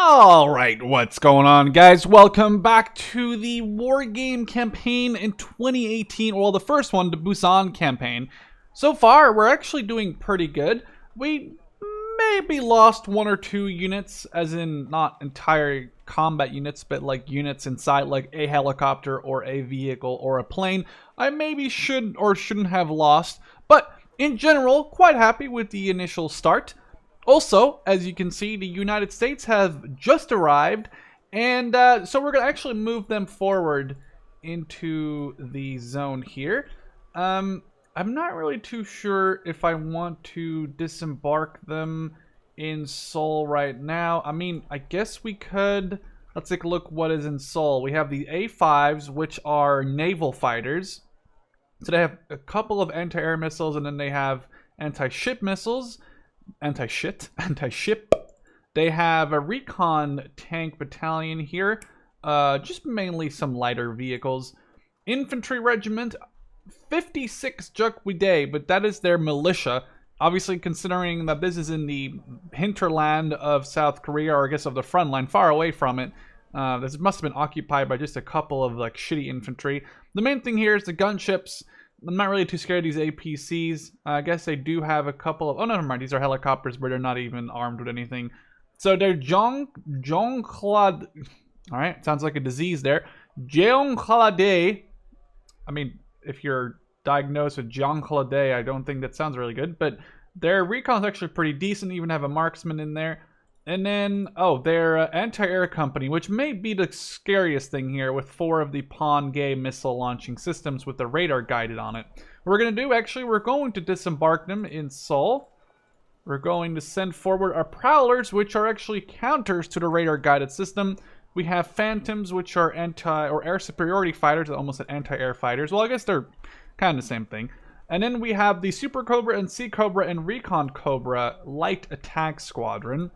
Alright, what's going on, guys? Welcome back to the Wargame campaign in 2018. Well, the first one, the Busan campaign. So far, we're actually doing pretty good. We maybe lost one or two units, as in not entire combat units, but like units inside, like a helicopter or a vehicle or a plane. I maybe should or shouldn't have lost, but in general, quite happy with the initial start. Also, as you can see, the United States have just arrived, and so we're going to actually move them forward into the zone here. I'm not really too sure if I want to disembark them in Seoul right now. I mean, I guess we could. Let's take a look what is in Seoul. We have the A5s, which are naval fighters. So they have a couple of anti-air missiles, and then they have anti-ship missiles. Anti-ship. They have a recon tank battalion here, just mainly some lighter vehicles. Infantry regiment, 56 Jukwidae, but that is their militia. Obviously, considering that this is in the hinterland of South Korea, or I guess of the front line, far away from it, this must have been occupied by just a couple of like shitty infantry. The main thing here is the gunships. I'm not really too scared of these APCs. I guess they do have a couple of... Oh, no, never mind. These are helicopters, but they're not even armed with anything. So they're Jeongklad... Alright, sounds like a disease there. Jeongklade. I mean, if you're diagnosed with Jeongklade, I don't think that sounds really good. But their recon's actually pretty decent. Even have a marksman in there. And then, oh, their anti-air company, which may be the scariest thing here, with 4 of the Pon-Gay missile launching systems with the radar guided on it. What we're going to do, actually, we're going to disembark them in Seoul. We're going to send forward our Prowlers, which are actually counters to the radar guided system. We have Phantoms, which are air superiority fighters, almost anti-air fighters. Well, I guess they're kind of the same thing. And then we have the Super Cobra and Sea Cobra and Recon Cobra light attack squadron.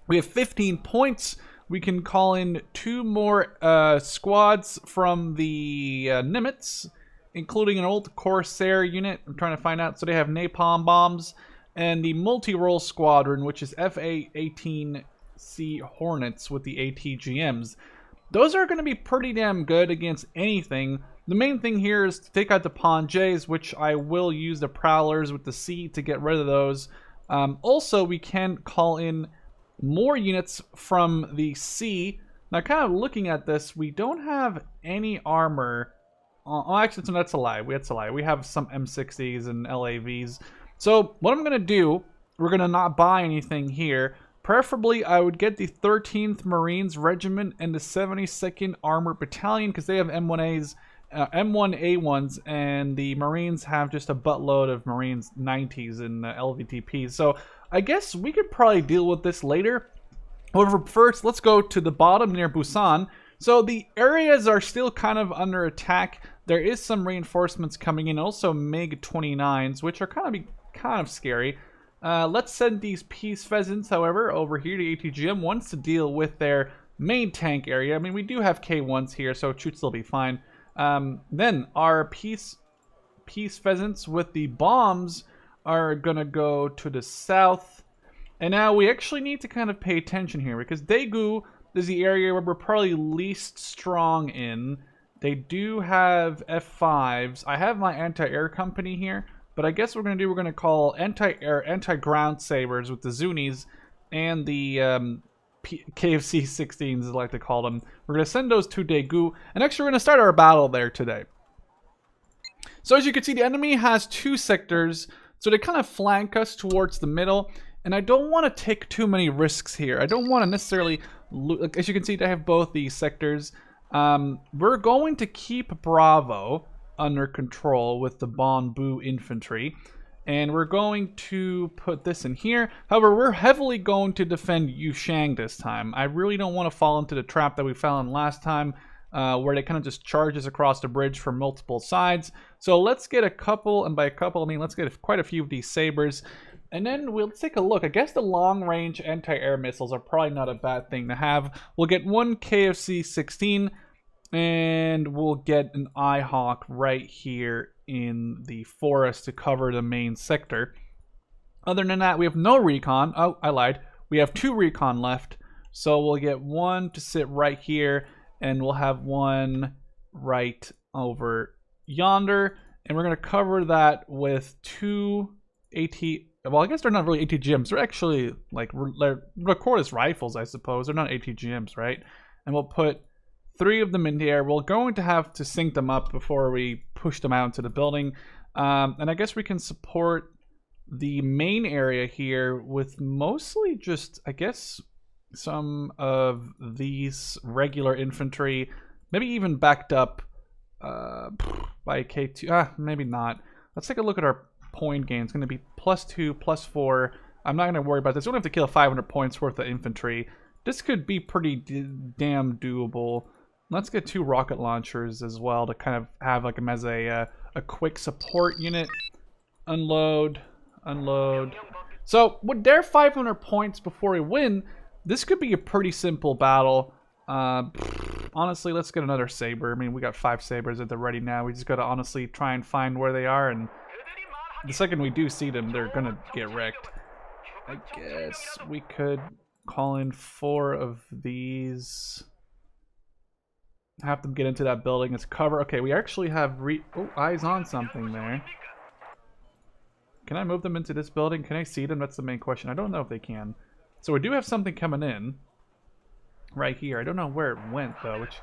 We have 15 points. We can call in 2 more squads from the Nimitz, including an old Corsair unit. I'm trying to find out. So they have napalm bombs. And the multi-role squadron, which is FA-18C Hornets with the ATGMs. Those are going to be pretty damn good against anything. The main thing here is to take out the Pon-Jays, which I will use the Prowlers with the C to get rid of those. Also, we can call in more units from the sea. Now, kind of looking at this, we don't have any armor. Oh, actually, that's a lie. That's a lie. We have some M60s and LAVs. So, what I'm going to do, we're going to not buy anything here. Preferably, I would get the 13th Marines Regiment and the 72nd Armored Battalion, because they have M1As, M1A1s, and the Marines have just a buttload of Marines 90s and LVTPs. So, I guess we could probably deal with this later. However, first, let's go to the bottom near Busan. So the areas are still kind of under attack. There is some reinforcements coming in, also MiG-29s, which are kind of scary. Let's send these Peace Pheasants, however, over here. The ATGM wants to deal with their main tank area. I mean, we do have K1s here, so it should still be fine. Then our Peace Pheasants with the bombs are gonna go to the south. And now we actually need to kind of pay attention here, because Daegu is the area where we're probably least strong in. They do have F5s. I have my anti-air company here, but I guess what we're gonna do, we're gonna call anti-air, anti-ground sabers with the Zunis and the KFC-16s, as I like to call them. We're gonna send those to Daegu, and actually we're gonna start our battle there today. So as you can see, the enemy has 2 sectors. So they kind of flank us towards the middle, and I don't want to take too many risks here. I don't want to necessarily, as you can see, they have both these sectors. We're going to keep Bravo under control with the Bonbu infantry, and we're going to put this in here. However, we're heavily going to defend Yushang this time. I really don't want to fall into the trap that we fell in last time, where they kind of just charges across the bridge from multiple sides. So let's get a couple, and by a couple I mean let's get quite a few of these sabers, and then we'll take a look. I guess the long-range anti-air missiles are probably not a bad thing to have. We'll get 1 KFC-16, and we'll get an IHawk right here in the forest to cover the main sector. Other than that, we have no recon. Oh, I lied. We have 2 recon left. So we'll get one to sit right here, and we'll have one right over yonder. And we're going to cover that with 2 AT. Well, I guess they're not really ATGMs. They're actually like recordless rifles, I suppose. They're not ATGMs, right? And we'll put 3 of them in here. We're going to have to sync them up before we push them out into the building. And I guess we can support the main area here with mostly just, I guess, some of these regular infantry. Maybe even backed up by K2. Maybe not. Let's take a look at our point gain. It's going to be +2, +4. I'm not going to worry about this. We don't have to kill 500 points worth of infantry. This could be pretty damn doable. Let's get 2 rocket launchers as well to kind of have like them as a quick support unit. Unload, unload. So with their 500 points before we win, this could be a pretty simple battle. Honestly, let's get another saber. I mean, we got 5 sabers at the ready now. We just got to honestly try and find where they are, and the second we do see them, they're gonna get wrecked. I guess we could call in 4 of these. Have them get into that building as cover. Okay, we actually have eyes on something there. Can I move them into this building? Can I see them? That's the main question. I don't know if they can. So we do have something coming in right here. I don't know where it went though, which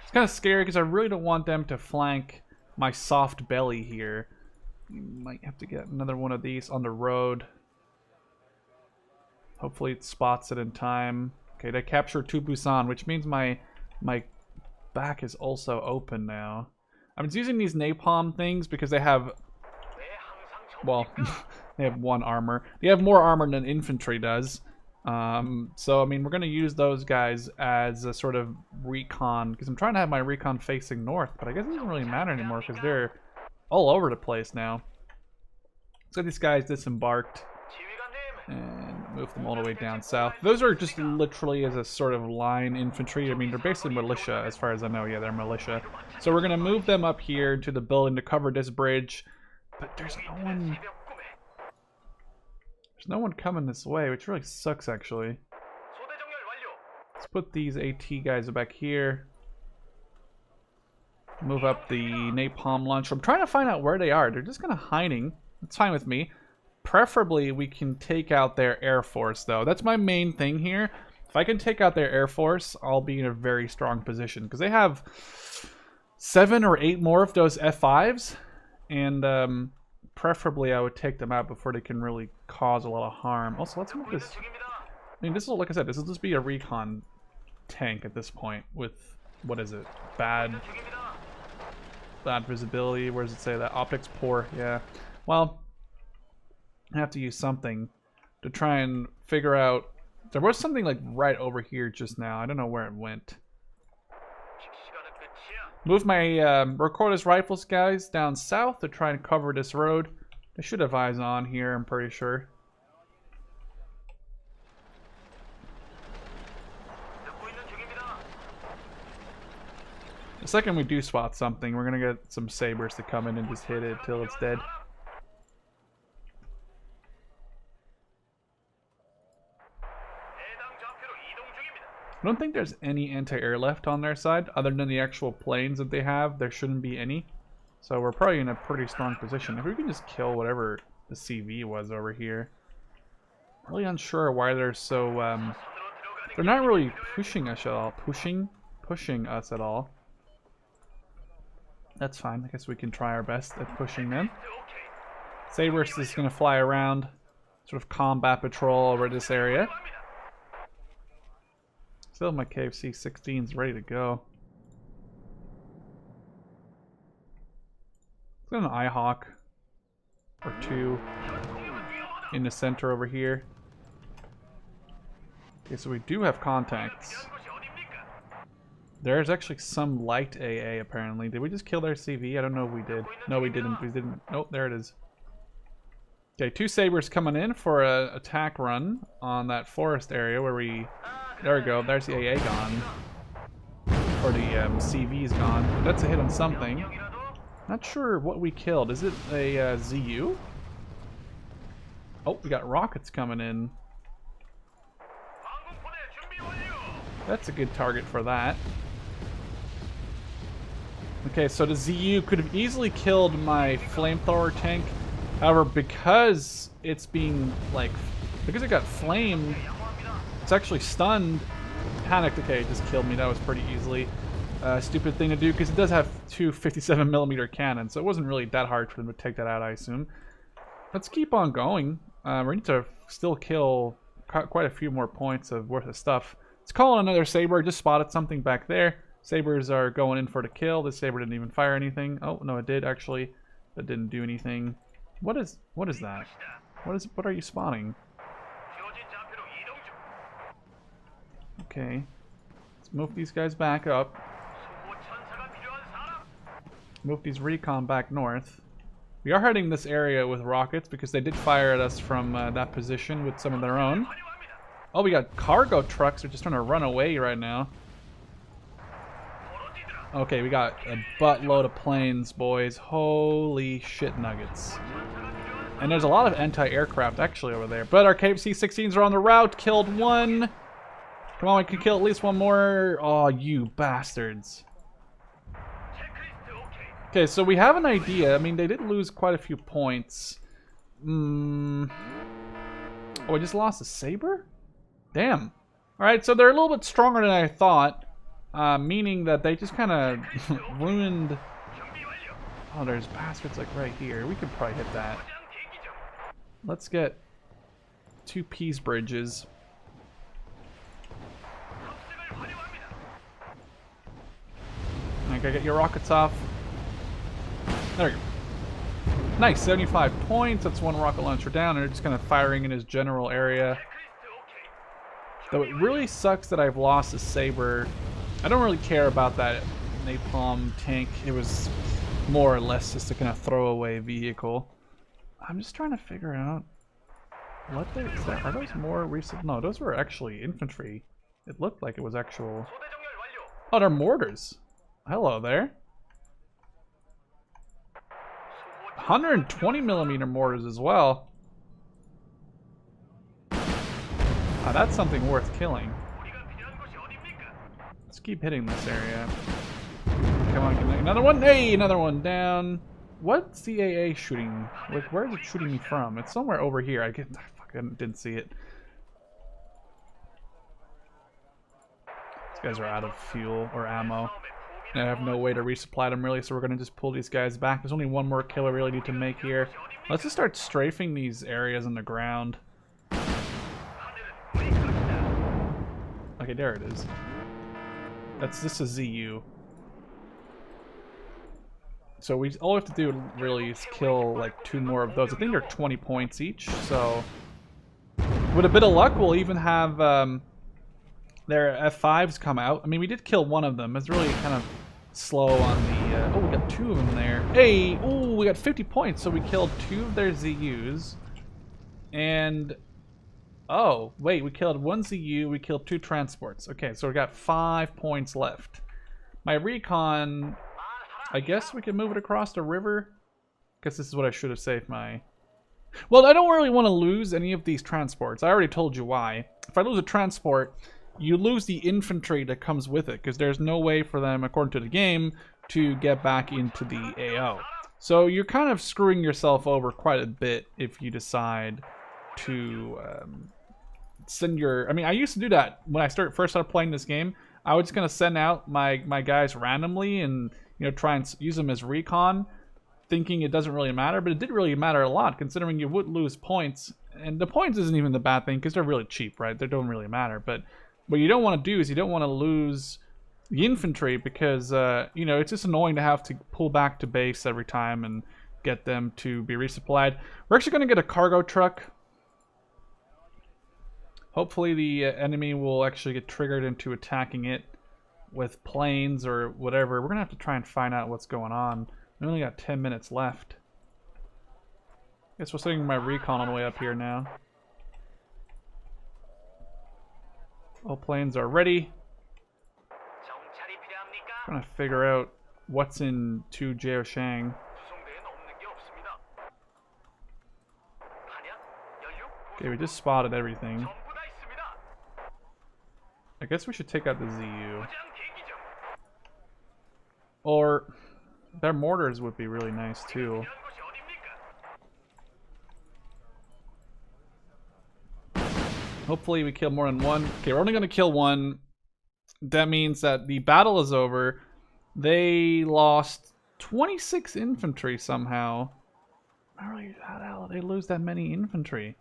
is kind of scary because I really don't want them to flank my soft belly here. Might have to get another one of these on the road. Hopefully it spots it in time. Okay, they captured 2 Busan, which means my back is also open now. I'm using these napalm things because they have, well, they have 1 armor. They have more armor than infantry does. So, I mean, we're going to use those guys as a sort of recon, because I'm trying to have my recon facing north, but I guess it doesn't really matter anymore because they're all over the place now. So these guys disembarked and move them all the way down south. Those are just literally as a sort of line infantry. I mean, they're basically militia as far as I know. Yeah, they're militia. So we're going to move them up here to the building to cover this bridge. But there's no one... There's no one coming this way, which really sucks, actually. Let's put these AT guys back here. Move up the napalm launcher. I'm trying to find out where they are. They're just kind of hiding. That's fine with me. Preferably, we can take out their air force, though. That's my main thing here. If I can take out their air force, I'll be in a very strong position. Because they have 7 or 8 more of those F5s. And preferably, I would take them out before they can really cause a lot of harm. Also, let's move this. I mean, this will, like I said, this will just be a recon tank at this point with, what is it? Bad visibility. Where does it say that? Optics poor. Yeah. Well, I have to use something to try and figure out. There was something like right over here just now. I don't know where it went. Move my recordless rifles guys down south to try and cover this road. They should have eyes on here, I'm pretty sure. The second we do spot something, we're gonna get some sabers to come in and just hit it till it's dead. I don't think there's any anti-air left on their side, other than the actual planes that they have. There shouldn't be any. So we're probably in a pretty strong position. If we can just kill whatever the CV was over here. Really unsure why they're so, they're not really pushing us at all. Pushing us at all. That's fine. I guess we can try our best at pushing them. Sabers is going to fly around, sort of combat patrol over this area. Still, my KFC 16 is ready to go. Let's get an IHawk or 2 in the center over here. Okay, so we do have contacts. There's actually some light AA apparently. Did we just kill their CV? I don't know if we did. No, we didn't. We didn't. Nope, there it is. Okay, 2 sabers coming in for an attack run on that forest area where we... There we go. There's the AA gone. Or the CV's gone. That's a hit on something. Not sure what we killed. Is it a ZU? Oh, we got rockets coming in. That's a good target for that. Okay, so the ZU could have easily killed my flamethrower tank. However, because it's being, like, because it got flamed, it's actually stunned. Panicked. Okay, it just killed me. That was pretty easily. Stupid thing to do, because it does have two 57mm cannons, so it wasn't really that hard for them to take that out, I assume. Let's keep on going. We need to still kill quite a few more points of worth of stuff. Let's call on another Saber. Just spotted something back there. Sabers are going in for the kill. This Saber didn't even fire anything. Oh, no, it did, actually. That didn't do anything. What is that? What are you spawning? Okay. Let's move these guys back up. Move these recon back north. We are heading this area with rockets because they did fire at us from that position with some of their own. Oh, we got cargo trucks. They're just trying to run away right now. Okay, we got a buttload of planes, boys. Holy shit nuggets. And there's a lot of anti-aircraft actually over there. But our KFC-16s are on the route. Killed one. Come on, we can kill at least one more. Oh, you bastards. Okay, so we have an idea. I mean, they did lose quite a few points. Oh, we just lost a Saber? Damn. Alright, so they're a little bit stronger than I thought. Meaning that they just kind of ruined... Oh, there's bastards like right here. We could probably hit that. Let's get 2 peace bridges. I gotta get your rockets off. There we go. Nice, 75 points. That's 1 rocket launcher down, and they're just kind of firing in his general area. Though it really sucks that I've lost a Saber. I don't really care about that napalm tank. It was more or less just a kind of throwaway vehicle. I'm just trying to figure out what are those more recent? No, those were actually infantry. It looked like it was actual. Oh, they're mortars. Hello there. 120mm mortars as well. Oh, that's something worth killing. Let's keep hitting this area. Come on, another one. Hey, another one down. What's the AA shooting? Like, where is it shooting me from? It's somewhere over here. I fucking didn't see it. These guys are out of fuel or ammo. And I have no way to resupply them really, so we're gonna just pull these guys back. There's only one more kill I really need to make here. Let's just start strafing these areas on the ground. Okay, there it is. This is ZU. So all we have to do really is kill like 2 more of those. I think they're 20 points each, so with a bit of luck we'll even have their F5s come out. I mean, we did kill one of them. It's really kind of slow on the oh, we got 2 of them there. Hey, oh, we got 50 points, so we killed 2 of their ZUs. And oh, wait, we killed 1 ZU, we killed 2 transports. Okay, so we got 5 points left. My recon, I guess we can move it across the river. Guess this is what I should have saved my... Well, I don't really want to lose any of these transports. I already told you why. If I lose a transport, you lose the infantry that comes with it, because there's no way for them, according to the game, to get back into the AO. So you're kind of screwing yourself over quite a bit if you decide to send your... I mean, I used to do that when I first started playing this game. I was just going to send out my guys randomly and, you know, try and use them as recon, thinking it doesn't really matter, but it did really matter a lot, considering you would lose points. And the points isn't even the bad thing, because they're really cheap, right? They don't really matter. But what you don't want to do is you don't want to lose the infantry, because, you know, it's just annoying to have to pull back to base every time and get them to be resupplied. We're actually going to get a cargo truck. Hopefully the enemy will actually get triggered into attacking it with planes or whatever. We're going to have to try and find out what's going on. We only got 10 minutes left. Guess we're setting my recon all the way up here now. All planes are ready. Trying to figure out what's in to Jiaoshang. Okay, we just spotted everything. I guess we should take out the ZU. Or their mortars would be really nice too. Hopefully we kill more than one. Okay, we're only going to kill one. That means that the battle is over. They lost 26 infantry somehow. How the hell did they lose that many infantry?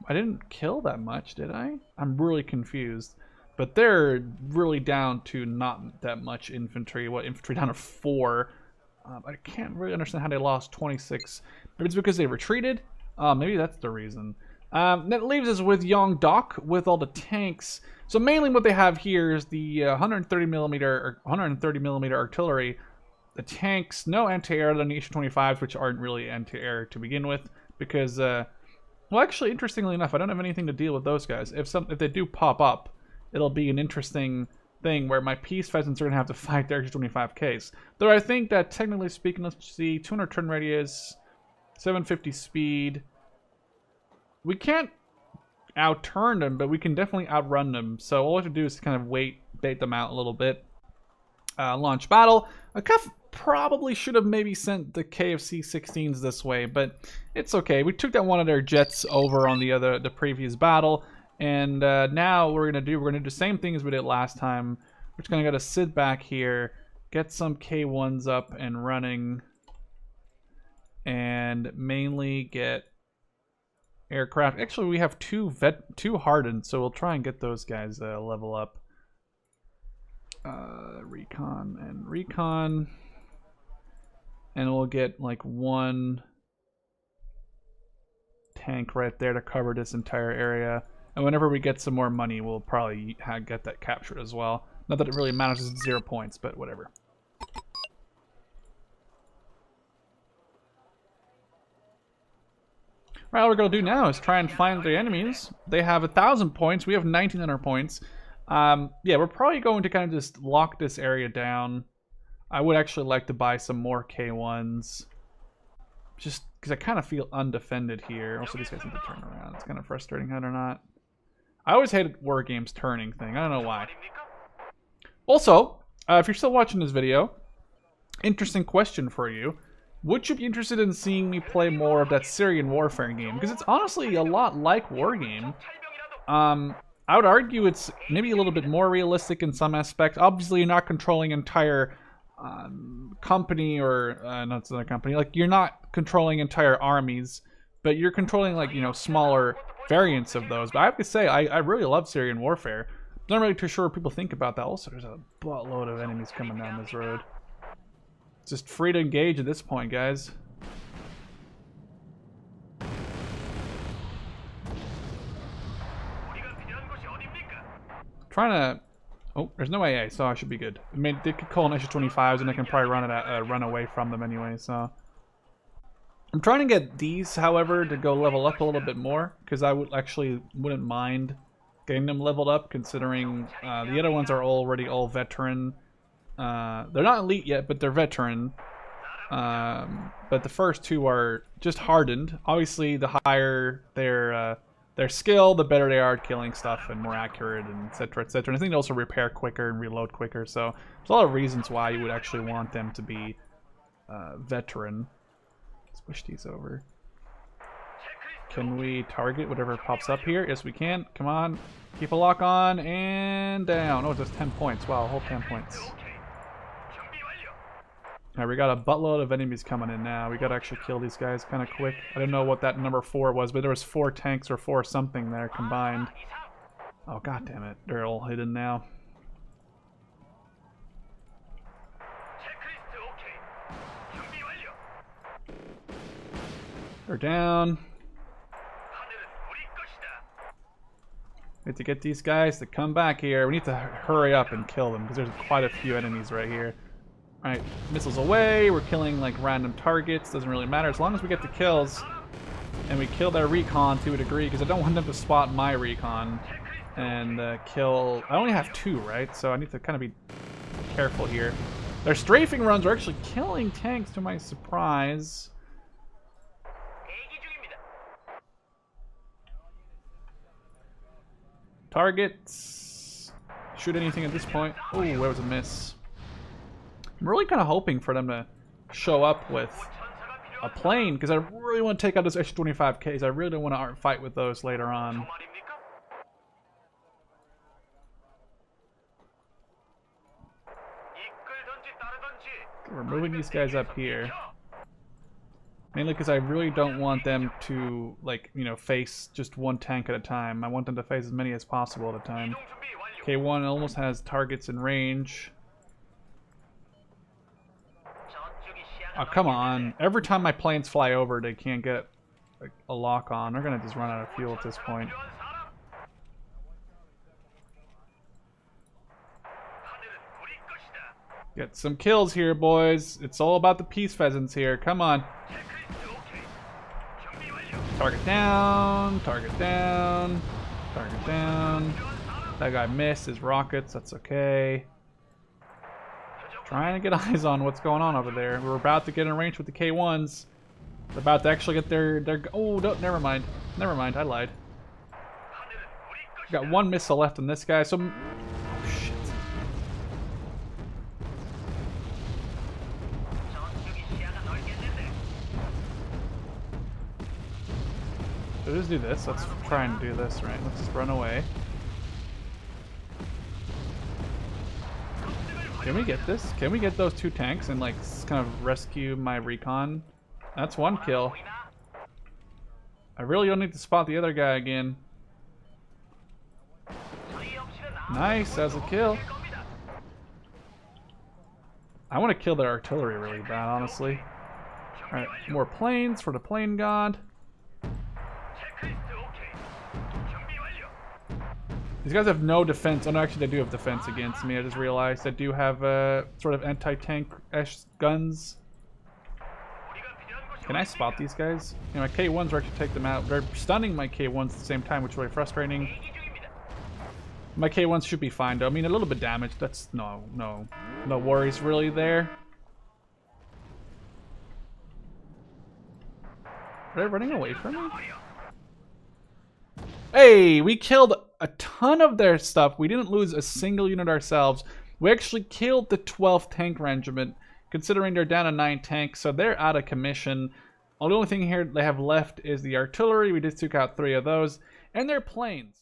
I didn't kill that much, did I? I'm really confused. But they're really down to not that much infantry. What, infantry down to 4? I can't really understand how they lost 26. Maybe it's because they retreated? Maybe that's the reason. That leaves us with Yongdok with all the tanks. So mainly what they have here is the 130 millimeter artillery. The tanks, no anti-air than the HU-25s, which aren't really anti-air to begin with, because well, actually, interestingly enough, I don't have anything to deal with those guys. If they do pop up, it'll be an interesting thing where my peace pheasants are gonna have to fight their HU-25Ks. Though I think that technically speaking, let's see, 200 turn radius, 750 speed. We can't outturn them, but we can definitely outrun them. So all we have to do is kind of bait them out a little bit. Launch battle. A cuff probably should have maybe sent the KFC-16s this way, but it's okay. We took that one of their jets over on the previous battle, and now we're gonna do the same thing as we did last time. We're just gonna gotta sit back here, get some K1s up and running, and mainly get aircraft. Actually, we have two hardened, so we'll try and get those guys level up. Recon and recon, and we'll get like one tank right there to cover this entire area, and whenever we get some more money we'll probably get that captured as well. Not that it really matters, it's 0 points, but whatever. Right, all we're gonna do now is try and find the enemies. They have 1,000 points, we have 1,900 points. Yeah, we're probably going to kind of just lock this area down. I would actually like to buy some more K1s. Just because I kind of feel undefended here. Also, these guys need to turn around. It's kind of frustrating how they're not. I always hated Wargame's turning thing. I don't know why. Also, if you're still watching this video, interesting question for you. Would you be interested in seeing me play more of that Syrian warfare game? Because it's honestly a lot like Wargame. I would argue it's maybe a little bit more realistic in some aspects. Obviously, you're not controlling entire company or not a company. Like, you're not controlling entire armies, but you're controlling, like, you know, smaller variants of those. But I have to say, I really love Syrian warfare. I'm not really too sure what people think about that. Also, there's a buttload of enemies coming down this road. It's just free to engage at this point, guys. Trying to... Oh, there's no AA, so I should be good. I mean, they could call an HU-25s, and I can probably run away from them anyway, so... I'm trying to get these, however, to go level up a little bit more, because I wouldn't mind getting them leveled up, considering the other ones are already all veteran. They're not elite yet, but they're veteran. But the first two are just hardened. Obviously, the higher their skill, the better they are at killing stuff and more accurate, and etc., etc. And I think they also repair quicker and reload quicker. So there's a lot of reasons why you would actually want them to be veteran. Let's push these over. Can we target whatever pops up here? Yes, we can. Come on. Keep a lock on and down. Oh, just 10 points. Wow, a whole 10 points. Alright, we got a buttload of enemies coming in now. We gotta actually kill these guys kind of quick. I didn't know what that number 4 was, but there was 4 tanks or 4 something there combined. Oh, god damn it. They're all hidden now. They're down. We have to get these guys to come back here. We need to hurry up and kill them, because there's quite a few enemies right here. Alright, missiles away. We're killing like random targets. Doesn't really matter as long as we get the kills. And we kill their recon to a degree, because I don't want them to spot my recon. And kill... I only have 2, right? So I need to kind of be careful here. Their strafing runs are actually killing tanks to my surprise. Targets. shoot anything at this point. Oh, that was a miss. I'm really kind of hoping for them to show up with a plane, because I really want to take out those extra 25Ks. I really don't want to fight with those later on. We're moving these guys up here. Mainly because I really don't want them to, like, you know, face just one tank at a time. I want them to face as many as possible at a time. K1 almost has targets in range. Oh, come on. Every time my planes fly over, they can't get like, a lock on. They're going to just run out of fuel at this point. Get some kills here, boys. It's all about the peace pheasants here. Come on. Target down, target down, target down. That guy missed his rockets, that's okay. Trying to get eyes on what's going on over there. We're about to get in range with the K1s. They're about to actually get their oh, no, never mind. Never mind, I lied. Got one missile left on this guy, so... Oh, shit. So just do this. Let's try and do this, right? Let's just run away. Can we get this? Can we get those two tanks and like kind of rescue my recon? That's one kill. I really don't need to spot the other guy again. Nice, that's a kill. I want to kill their artillery really bad, honestly. Alright, more planes for the plane god. These guys have no defense. Oh no, actually they do have defense against me. I just realized they do have sort of anti-tank-ish guns. Can I spot these guys? You know, my K1s are actually take them out. They're stunning my K1s at the same time, which is really frustrating. My K1s should be fine though. I mean, a little bit damaged. That's no worries really there. Are they running away from me? Hey, we killed a ton of their stuff. We didn't lose a single unit ourselves. We actually killed the 12th Tank Regiment, considering they're down to 9 tanks, so they're out of commission. The only thing here they have left is the artillery. We just took out 3 of those, and their planes.